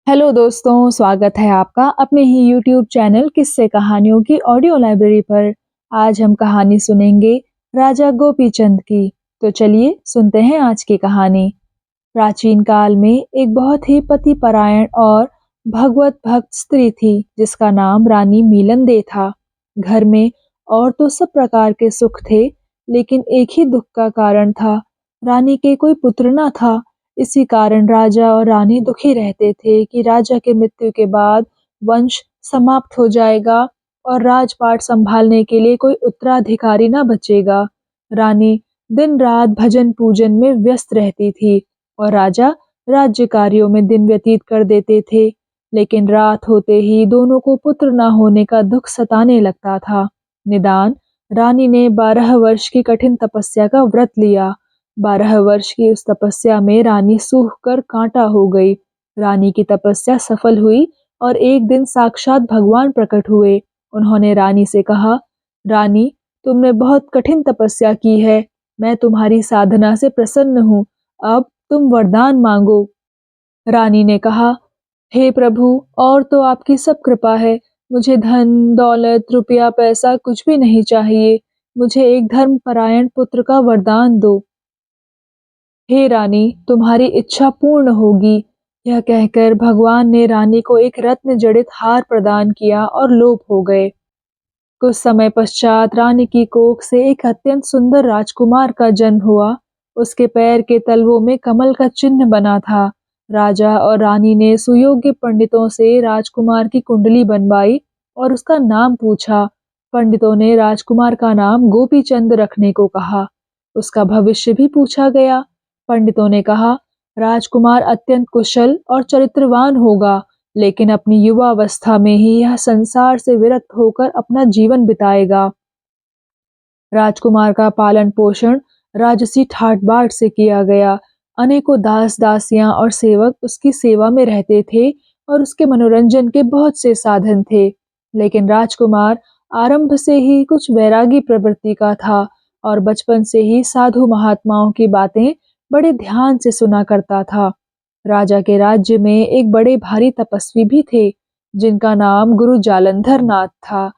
Hello दोस्तों, स्वागत है आपका अपने ही यूट्यूब चैनल किस्से कहानियों की ऑडियो लाइब्रेरी पर। आज हम कहानी सुनेंगे राजा गोपीचंद की। तो चलिए सुनते हैं आज की कहानी। प्राचीन काल में एक बहुत ही पतिपरायण और भगवत भक्त स्त्री थी जिसका नाम रानी मीलन था। घर में और तो सब प्रकार के सुख थे, लेकिन एक ही दुख का कारण था। रानी के कोई पुत्र न था। इसी कारण राजा और रानी दुखी रहते थे कि राजा के मृत्यु के बाद वंश समाप्त हो जाएगा और राजपाट संभालने के लिए कोई उत्तराधिकारी न बचेगा। रानी दिन रात भजन पूजन में व्यस्त रहती थी और राजा राज्य कार्यों में दिन व्यतीत कर देते थे। लेकिन रात होते ही दोनों को पुत्र न होने का दुख सताने लगता था। निदान रानी ने 12 वर्ष की कठिन तपस्या का व्रत लिया। 12 वर्ष की उस तपस्या में रानी सूख कर कांटा हो गई। रानी की तपस्या सफल हुई और एक दिन साक्षात भगवान प्रकट हुए। उन्होंने रानी से कहा, रानी, तुमने बहुत कठिन तपस्या की है। मैं तुम्हारी साधना से प्रसन्न हूँ। अब तुम वरदान मांगो। रानी ने कहा, हे प्रभु, और तो आपकी सब कृपा है। मुझे धन दौलत रुपया पैसा कुछ भी नहीं चाहिए। मुझे एक धर्मपरायण पुत्र का वरदान दो। हे रानी, तुम्हारी इच्छा पूर्ण होगी। यह कहकर भगवान ने रानी को एक रत्न जड़ित हार प्रदान किया और लोप हो गए। कुछ समय पश्चात रानी की कोख से एक अत्यंत सुंदर राजकुमार का जन्म हुआ। उसके पैर के तलवों में कमल का चिन्ह बना था। राजा और रानी ने सुयोग्य पंडितों से राजकुमार की कुंडली बनवाई और उसका नाम पूछा। पंडितों ने राजकुमार का नाम गोपीचंद रखने को कहा। उसका भविष्य भी पूछा गया। पंडितों ने कहा, राजकुमार अत्यंत कुशल और चरित्रवान होगा, लेकिन अपनी युवावस्था में ही यह संसार से विरक्त होकर अपना जीवन बिताएगा। राजकुमार का पालन पोषण राजसी ठाट बाट से किया गया। अनेकों दास दासियां और सेवक उसकी सेवा में रहते थे और उसके मनोरंजन के बहुत से साधन थे। लेकिन राजकुमार आरंभ से ही कुछ वैरागी प्रवृत्ति का था और बचपन से ही साधु महात्माओं की बातें बड़े ध्यान से सुना करता था। राजा के राज्य में एक बड़े भारी तपस्वी भी थे जिनका नाम गुरु जालंधर नाथ था।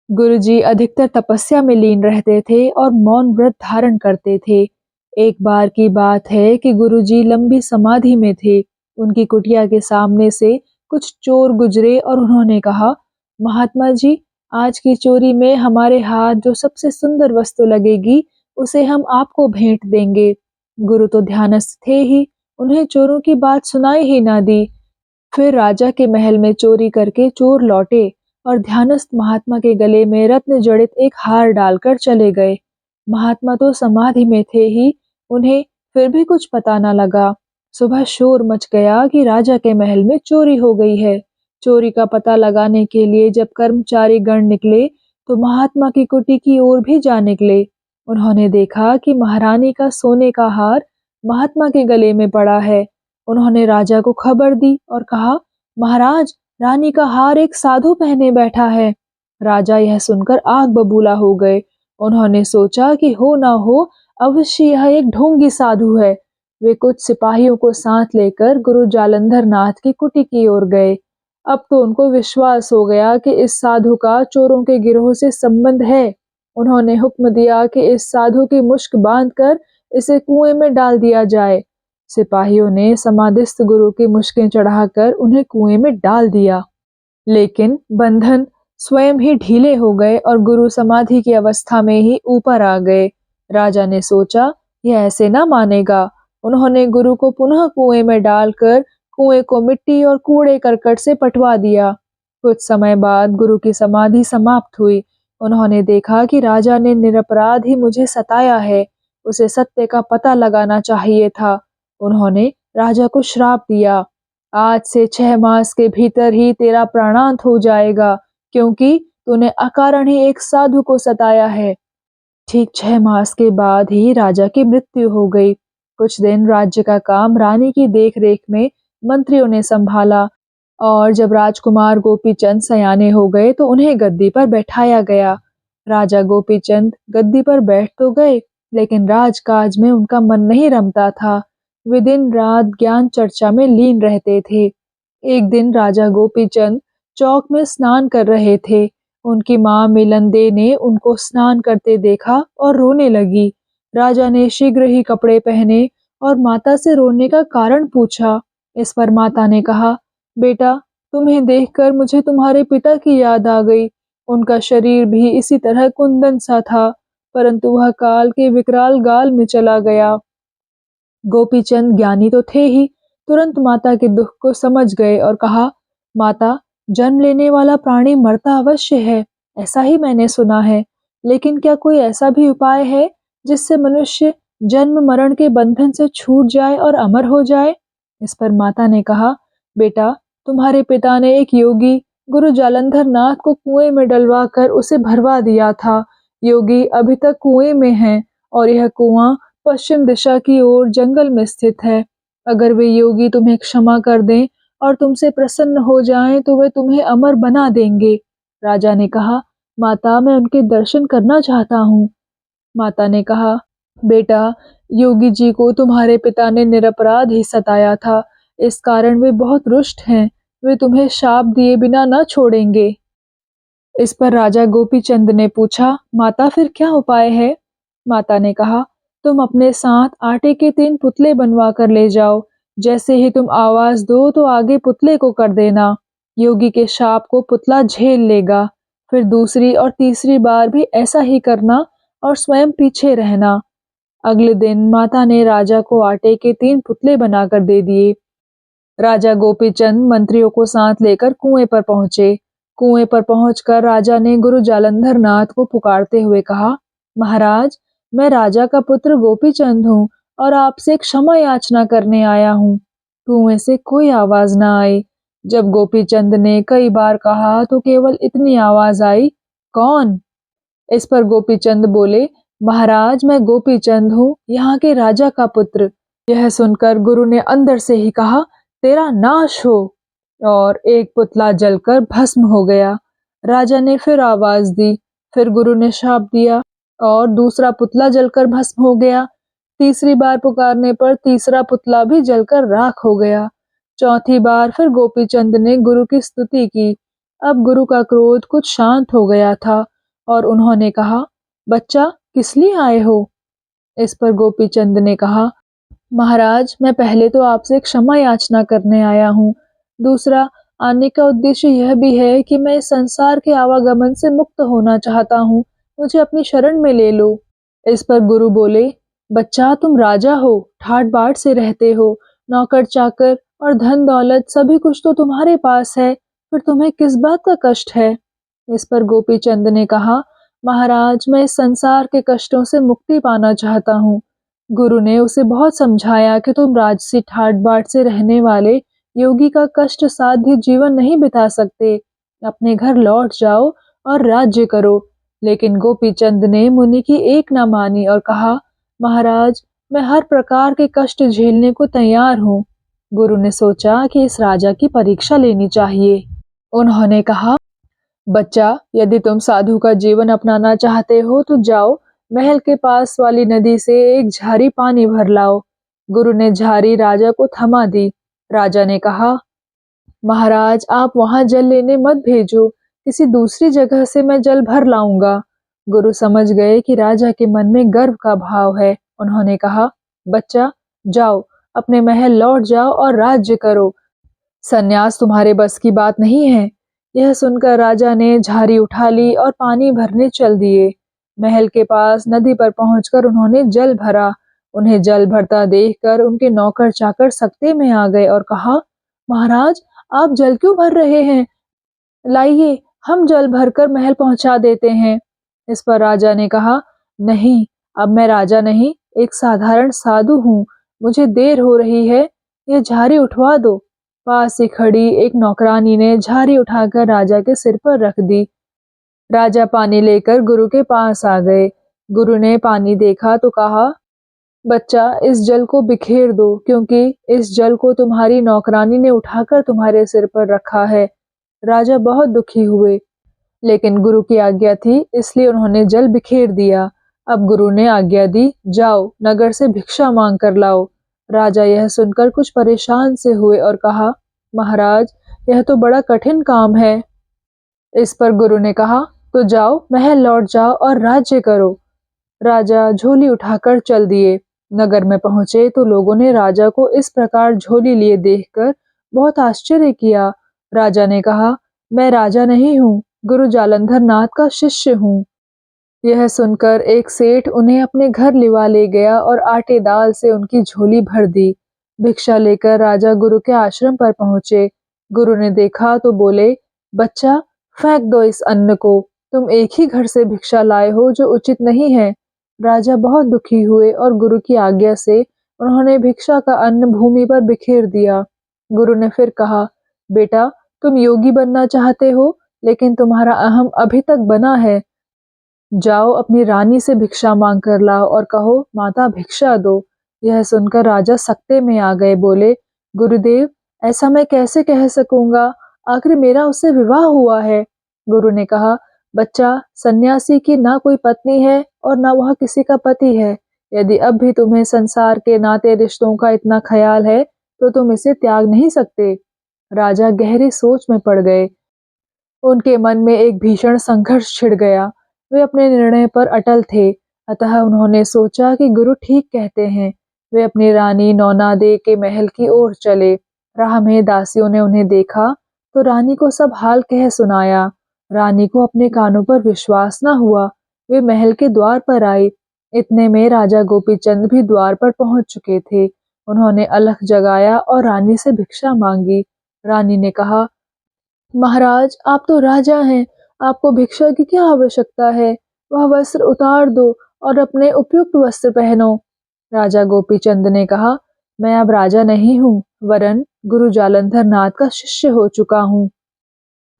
गुरुजी अधिकतर तपस्या में लीन रहते थे और मौन व्रत धारण करते थे। एक बार की बात है कि गुरुजी लंबी समाधि में थे। उनकी कुटिया के सामने से कुछ चोर गुजरे और उन्होंने कहा, महात्मा जी, आज की चोरी में हमारे हाथ जो सबसे सुंदर वस्तु लगेगी उसे हम आपको भेंट देंगे। गुरु तो ध्यानस्थ थे ही, उन्हें चोरों की बात सुनाई ही ना दी। फिर राजा के महल में चोरी करके चोर लौटे और ध्यानस्थ महात्मा के गले में रत्न जड़ित एक हार डालकर चले गए। महात्मा तो समाधि में थे ही, उन्हें फिर भी कुछ पता न लगा। सुबह शोर मच गया कि राजा के महल में चोरी हो गई है। चोरी का पता लगाने के लिए जब कर्मचारी गण निकले तो महात्मा की कुटी की ओर भी जा निकले। उन्होंने देखा कि महारानी का सोने का हार महात्मा के गले में पड़ा है। उन्होंने राजा को खबर दी और कहा, महाराज, रानी का हार एक साधु पहने बैठा है। राजा यह सुनकर आग बबूला हो गए। उन्होंने सोचा कि हो ना हो अवश्य यह एक ढोंगी साधु है। वे कुछ सिपाहियों को साथ लेकर गुरु जालंधर नाथ की कुटी की ओर गए। अब तो उनको विश्वास हो गया कि इस साधु का चोरों के गिरोह से संबंध है। उन्होंने हुक्म दिया कि इस साधु की मुश्क बांधकर इसे कुएं में डाल दिया जाए। सिपाहियों ने समाधिस्थ गुरु की मुश्कें चढ़ाकर उन्हें कुएं में डाल दिया, लेकिन बंधन स्वयं ही ढीले हो गए और गुरु समाधि की अवस्था में ही ऊपर आ गए। राजा ने सोचा, यह ऐसे ना मानेगा। उन्होंने गुरु को पुनः कुएं में डालकर कुएं को मिट्टी और कूड़े करकट से पटवा दिया। कुछ समय बाद गुरु की समाधि समाप्त हुई। उन्होंने देखा कि राजा ने निरपराध ही मुझे सताया है, उसे सत्य का पता लगाना चाहिए था। उन्होंने राजा को श्राप दिया, आज से 6 मास के भीतर ही तेरा प्राणांत हो जाएगा, क्योंकि तूने अकारण ही एक साधु को सताया है। ठीक 6 मास के बाद ही राजा की मृत्यु हो गई। कुछ दिन राज्य का काम रानी की देखरेख में मंत्रियों ने संभाला और जब राजकुमार गोपीचंद सयाने हो गए तो उन्हें गद्दी पर बैठाया गया। राजा गोपीचंद गद्दी पर बैठ तो गए, लेकिन राजकाज में उनका मन नहीं रमता था। वे दिन रात ज्ञान चर्चा में लीन रहते थे। एक दिन राजा गोपीचंद चौक में स्नान कर रहे थे। उनकी माँ मिलंदे ने उनको स्नान करते देखा और रोने लगी। राजा ने शीघ्र ही कपड़े पहने और माता से रोने का कारण पूछा। इस पर माता ने कहा, बेटा, तुम्हें देखकर मुझे तुम्हारे पिता की याद आ गई। उनका शरीर भी इसी तरह कुंदन सा था, परंतु वह काल के विकराल गाल में चला गया। गोपीचंद ज्ञानी तो थे ही, तुरंत माता के दुख को समझ गए और कहा, माता, जन्म लेने वाला प्राणी मरता अवश्य है, ऐसा ही मैंने सुना है। लेकिन क्या कोई ऐसा भी उपाय है जिससे मनुष्य जन्म मरण के बंधन से छूट जाए और अमर हो जाए? इस पर माता ने कहा, बेटा, तुम्हारे पिता ने एक योगी गुरु जालंधर नाथ को कुएं में डलवा कर उसे भरवा दिया था। योगी अभी तक कुएं में है और यह कुआं पश्चिम दिशा की ओर जंगल में स्थित है। अगर वे योगी तुम्हें क्षमा कर दें और तुमसे प्रसन्न हो जाएं तो वे तुम्हें अमर बना देंगे। राजा ने कहा, माता, मैं उनके दर्शन करना चाहता हूँ। माता ने कहा, बेटा, योगी जी को तुम्हारे पिता ने निरपराध ही सताया था, इस कारण वे बहुत रुष्ट हैं। वे तुम्हें शाप दिए बिना न छोड़ेंगे। इस पर राजा गोपीचंद ने पूछा, माता, फिर क्या उपाय है? माता ने कहा, तुम अपने साथ आटे के 3 पुतले बनवा कर ले जाओ। जैसे ही तुम आवाज दो तो आगे पुतले को कर देना। योगी के शाप को पुतला झेल लेगा। फिर दूसरी और तीसरी बार भी ऐसा ही करना और स्वयं पीछे रहना। अगले दिन माता ने राजा को आटे के 3 पुतले बनाकर दे दिए। राजा गोपीचंद मंत्रियों को साथ लेकर कुएं पर पहुंचे। कुएं पर पहुंचकर राजा ने गुरु जालंधर नाथ को पुकारते हुए कहा, महाराज, मैं राजा का पुत्र गोपीचंद हूँ और आपसे क्षमा याचना करने आया हूँ। कुएं से कोई आवाज न आई। जब गोपीचंद ने कई बार कहा तो केवल इतनी आवाज आई, कौन? इस पर गोपीचंद बोले, महाराज, मैं गोपीचंद हूँ, यहाँ के राजा का पुत्र। यह सुनकर गुरु ने अंदर से ही कहा, तेरा नाश हो, और एक पुतला जलकर भस्म हो गया। राजा ने फिर आवाज दी। फिर गुरु ने शाप दिया और दूसरा पुतला जलकर भस्म हो गया। तीसरी बार पुकारने पर तीसरा पुतला भी जलकर राख हो गया। चौथी बार फिर गोपीचंद ने गुरु की स्तुति की। अब गुरु का क्रोध कुछ शांत हो गया था और उन्होंने कहा, बच्चा, किस लिए आए हो? इस पर गोपीचंद ने कहा, महाराज, मैं पहले तो आपसे क्षमा याचना करने आया हूँ। दूसरा, आने का उद्देश्य यह भी है कि मैं इस संसार के आवागमन से मुक्त होना चाहता हूँ। मुझे अपनी शरण में ले लो। इस पर गुरु बोले, बच्चा, तुम राजा हो, ठाट बाट से रहते हो, नौकर चाकर और धन दौलत सभी कुछ तो तुम्हारे पास है, फिर तुम्हें किस बात का कष्ट है? इस पर गोपीचंद ने कहा, महाराज, मैं इस संसार के कष्टों से मुक्ति पाना चाहता हूँ। गुरु ने उसे बहुत समझाया कि तुम राजसी ठाट बाट से रहने वाले योगी का कष्ट साध्य जीवन नहीं बिता सकते। अपने घर लौट जाओ और राज्य करो। लेकिन गोपीचंद ने मुनि की एक न मानी और कहा, महाराज, मैं हर प्रकार के कष्ट झेलने को तैयार हूँ। गुरु ने सोचा कि इस राजा की परीक्षा लेनी चाहिए। उन्होंने कहा, बच्चा, यदि तुम साधु का जीवन अपनाना चाहते हो तो जाओ, महल के पास वाली नदी से एक झारी पानी भर लाओ। गुरु ने झारी राजा को थमा दी। राजा ने कहा, महाराज, आप वहां जल लेने मत भेजो, किसी दूसरी जगह से मैं जल भर लाऊंगा। गुरु समझ गए कि राजा के मन में गर्व का भाव है। उन्होंने कहा, बच्चा, जाओ, अपने महल लौट जाओ और राज्य करो। सन्यास तुम्हारे बस की बात नहीं है। यह सुनकर राजा ने झारी उठा ली और पानी भरने चल दिए। महल के पास नदी पर पहुंचकर उन्होंने जल भरा। उन्हें जल भरता देखकर उनके नौकर चाकर सकते में आ गए और कहा, महाराज, आप जल क्यों भर रहे हैं? लाइए, हम जल भरकर महल पहुंचा देते हैं। इस पर राजा ने कहा, नहीं, अब मैं राजा नहीं, एक साधारण साधु हूँ। मुझे देर हो रही है, यह झारी उठवा दो। पास ही खड़ी एक नौकरानी ने झारी उठाकर राजा के सिर पर रख दी। राजा पानी लेकर गुरु के पास आ गए। गुरु ने पानी देखा तो कहा, बच्चा, इस जल को बिखेर दो, क्योंकि इस जल को तुम्हारी नौकरानी ने उठाकर तुम्हारे सिर पर रखा है। राजा बहुत दुखी हुए, लेकिन गुरु की आज्ञा थी, इसलिए उन्होंने जल बिखेर दिया। अब गुरु ने आज्ञा दी, जाओ, नगर से भिक्षा मांग कर लाओ। राजा यह सुनकर कुछ परेशान से हुए और कहा, महाराज, यह तो बड़ा कठिन काम है। इस पर गुरु ने कहा, तो जाओ, महल लौट जाओ और राज्य करो। राजा झोली उठाकर चल दिए। नगर में पहुंचे तो लोगों ने राजा को इस प्रकार झोली लिए देखकर बहुत आश्चर्य किया। राजा ने कहा, मैं राजा नहीं हूँ, गुरु जालंधर नाथ का शिष्य हूँ। यह सुनकर एक सेठ उन्हें अपने घर लिवा ले गया और आटे दाल से उनकी झोली भर दी। भिक्षा लेकर राजा गुरु के आश्रम पर पहुंचे। गुरु ने देखा तो बोले, बच्चा, फेंक दो इस अन्न को, तुम एक ही घर से भिक्षा लाए हो जो उचित नहीं है। राजा बहुत दुखी हुए और गुरु की आज्ञा से उन्होंने भिक्षा का अन्न भूमि पर बिखेर दिया। गुरु ने फिर कहा, बेटा, तुम योगी बनना चाहते हो, लेकिन तुम्हारा अहम अभी तक बना है। जाओ, अपनी रानी से भिक्षा मांग कर लाओ और कहो, माता भिक्षा दो। यह सुनकर राजा सकते में आ गए। बोले, गुरुदेव, ऐसा मैं कैसे कह सकूंगा, आखिर मेरा उससे विवाह हुआ है। गुरु ने कहा, बच्चा, सन्यासी की ना कोई पत्नी है और ना वह किसी का पति है। यदि अब भी तुम्हें संसार के नाते रिश्तों का इतना ख्याल है तो तुम इसे त्याग नहीं सकते। राजा गहरी सोच में पड़ गए। उनके मन में एक भीषण संघर्ष छिड़ गया। वे अपने निर्णय पर अटल थे, अतः उन्होंने सोचा कि गुरु ठीक कहते हैं। वे अपनी रानी नौनादे के महल की ओर चले। राह में दासियों ने उन्हें देखा तो रानी को सब हाल कह सुनाया। रानी को अपने कानों पर विश्वास न हुआ। वे महल के द्वार पर आई। इतने में राजा गोपीचंद भी द्वार पर पहुंच चुके थे। उन्होंने अलख जगाया और रानी से भिक्षा मांगी। रानी ने कहा, महाराज, आप तो राजा हैं, आपको भिक्षा की क्या आवश्यकता है? वह वस्त्र उतार दो और अपने उपयुक्त वस्त्र पहनो। राजा गोपीचंद ने कहा, मैं अब राजा नहीं हूँ, वरन गुरु जालंधर नाथ का शिष्य हो चुका हूँ।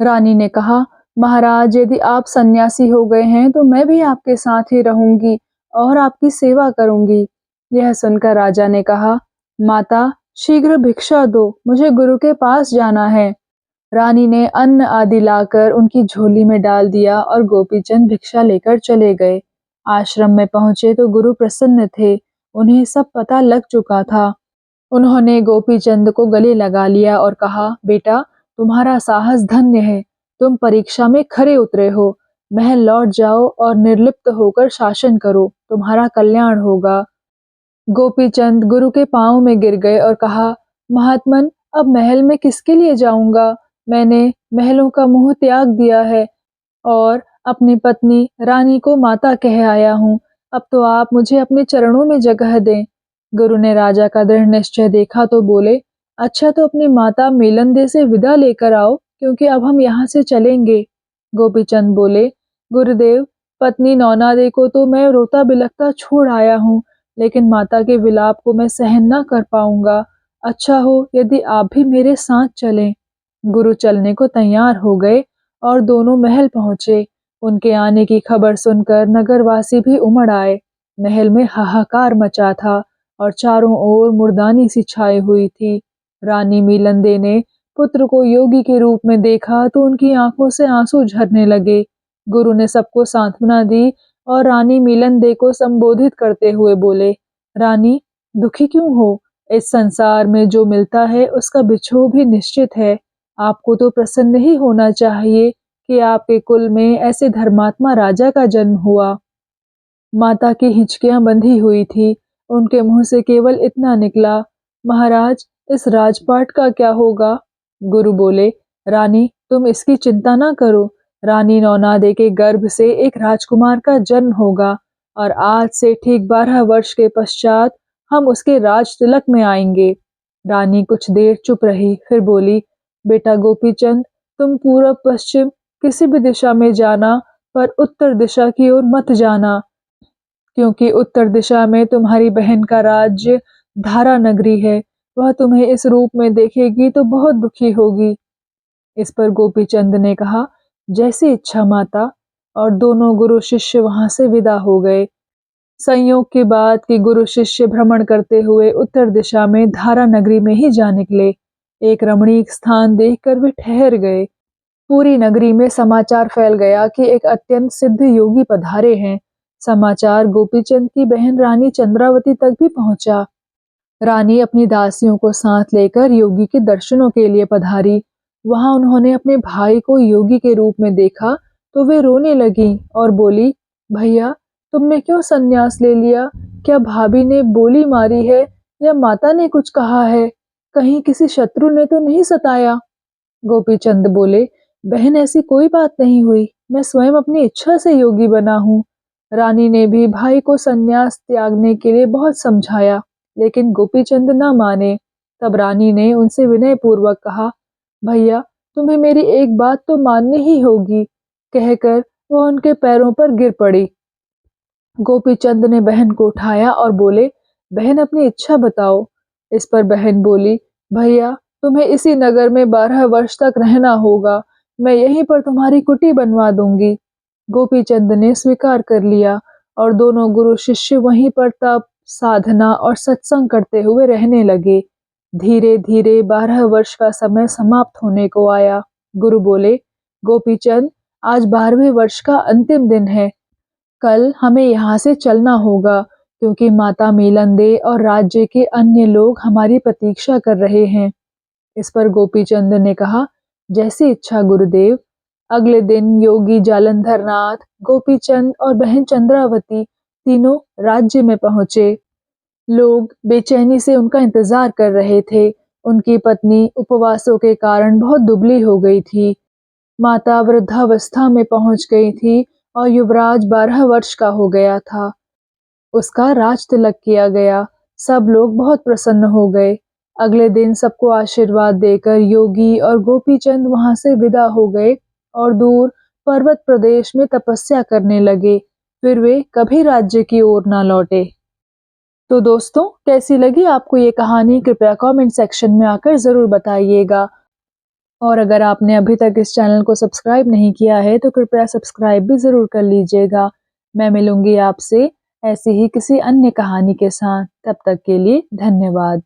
रानी ने कहा, महाराज, यदि आप सन्यासी हो गए हैं तो मैं भी आपके साथ ही रहूंगी और आपकी सेवा करूंगी। यह सुनकर राजा ने कहा, माता, शीघ्र भिक्षा दो, मुझे गुरु के पास जाना है। रानी ने अन्न आदि लाकर उनकी झोली में डाल दिया और गोपीचंद भिक्षा लेकर चले गए। आश्रम में पहुंचे तो गुरु प्रसन्न थे। उन्हें सब पता लग चुका था। उन्होंने गोपीचंद को गले लगा लिया और कहा, बेटा, तुम्हारा साहस धन्य है। तुम परीक्षा में खरे उतरे हो। महल लौट जाओ और निर्लिप्त होकर शासन करो, तुम्हारा कल्याण होगा। गोपीचंद गुरु के पांव में गिर गए और कहा, महात्मन, अब महल में किसके लिए जाऊंगा? मैंने महलों का मोह त्याग दिया है और अपनी पत्नी रानी को माता कह आया हूँ। अब तो आप मुझे अपने चरणों में जगह दें। गुरु ने राजा का दृढ़ निश्चय देखा तो बोले, अच्छा, तो अपनी माता मेलंदे से विदा लेकर आओ, क्योंकि अब हम यहाँ से चलेंगे। गोपीचंद बोले, गुरुदेव, पत्नी नौनादे को तो मैं रोता बिलखता छोड़ आया हूँ, लेकिन माता के विलाप को मैं सहन न कर पाऊंगा। अच्छा हो यदि आप भी मेरे साथ चलें। गुरु चलने को तैयार हो गए और दोनों महल पहुंचे। उनके आने की खबर सुनकर नगरवासी भी उमड़ आए। महल में हाहाकार मचा था और चारों ओर मुर्दानी सी छाई हुई थी। रानी मीलंदे ने पुत्र को योगी के रूप में देखा तो उनकी आंखों से आंसू झरने लगे। गुरु ने सबको सांत्वना दी और रानी मीलंदे को संबोधित करते हुए बोले, रानी, दुखी क्यों हो? इस संसार में जो मिलता है उसका बिछोह भी निश्चित है। आपको तो प्रसन्न ही होना चाहिए कि आपके कुल में ऐसे धर्मात्मा राजा का जन्म हुआ। माता की हिचकियां बंधी हुई थी। उनके मुंह से केवल इतना निकला, महाराज, इस राजपाट का क्या होगा? गुरु बोले, रानी, तुम इसकी चिंता ना करो। रानी नौनादे के गर्भ से एक राजकुमार का जन्म होगा और आज से ठीक 12 वर्ष के पश्चात हम उसके राज तिलक में आएंगे। रानी कुछ देर चुप रही, फिर बोली, बेटा गोपीचंद, तुम पूरब पश्चिम किसी भी दिशा में जाना, पर उत्तर दिशा की ओर मत जाना, क्योंकि उत्तर दिशा में तुम्हारी बहन का राज्य धारा नगरी है। वह तुम्हें इस रूप में देखेगी तो बहुत दुखी होगी। इस पर गोपीचंद ने कहा, जैसी इच्छा माता, और दोनों गुरु शिष्य वहां से विदा हो गए। संयोग की बात कि गुरु शिष्य भ्रमण करते हुए उत्तर दिशा में धारा नगरी में ही जा निकले। एक रमणीक स्थान देखकर वे ठहर गए। पूरी नगरी में समाचार फैल गया कि एक अत्यंत सिद्ध योगी पधारे हैं। समाचार गोपीचंद की बहन रानी चंद्रावती तक भी पहुंचा। रानी अपनी दासियों को साथ लेकर योगी के दर्शनों के लिए पधारी। वहां उन्होंने अपने भाई को योगी के रूप में देखा तो वे रोने लगी और बोली, भैया तुमने क्यों संन्यास ले लिया? क्या भाभी ने बोली मारी है या माता ने कुछ कहा है? कहीं किसी शत्रु ने तो नहीं सताया? गोपीचंद बोले, बहन ऐसी कोई बात नहीं हुई, मैं स्वयं अपनी इच्छा से योगी बना हूँ। रानी ने भी भाई को संन्यास त्यागने के लिए बहुत समझाया, लेकिन गोपीचंद न माने। तब रानी ने उनसे विनय पूर्वक कहा, भैया तुम्हें मेरी एक बात तो माननी ही होगी, कहकर वह उनके पैरों पर गिर पड़ी। गोपीचंद ने बहन को उठाया और बोले, बहन अपनी इच्छा बताओ। इस पर बहन बोली, भैया तुम्हें इसी नगर में 12 वर्ष तक रहना होगा, मैं यहीं पर तुम्हारी कुटी बनवा दूंगी। गोपीचंद ने स्वीकार कर लिया और दोनों गुरु शिष्य वहीं पर तप, साधना और सत्संग करते हुए रहने लगे। धीरे धीरे 12 वर्ष का समय समाप्त होने को आया। गुरु बोले, गोपीचंद आज 12वें वर्ष का अंतिम दिन है, कल हमें यहाँ से चलना होगा क्योंकि माता मेलंदे और राज्य के अन्य लोग हमारी प्रतीक्षा कर रहे हैं। इस पर गोपीचंद ने कहा, जैसी इच्छा गुरुदेव। अगले दिन योगी जालंधर नाथ, गोपीचंद और बहन चंद्रावती तीनों राज्य में पहुंचे। लोग बेचैनी से उनका इंतजार कर रहे थे। उनकी पत्नी उपवासों के कारण बहुत दुबली हो गई थी। माता वृद्धावस्था में पहुंच गई थी और युवराज 12 वर्ष का हो गया था। उसका राज तिलक किया गया। सब लोग बहुत प्रसन्न हो गए। अगले दिन सबको आशीर्वाद देकर योगी और गोपीचंद वहां से विदा हो गए और दूर पर्वत प्रदेश में तपस्या करने लगे। फिर वे कभी राज्य की ओर ना लौटे। तो दोस्तों, कैसी लगी आपको ये कहानी? कृपया कमेंट सेक्शन में आकर जरूर बताइएगा। और अगर आपने अभी तक इस चैनल को सब्सक्राइब नहीं किया है तो कृपया सब्सक्राइब भी ज़रूर कर लीजिएगा। मैं मिलूंगी आपसे ऐसी ही किसी अन्य कहानी के साथ। तब तक के लिए धन्यवाद।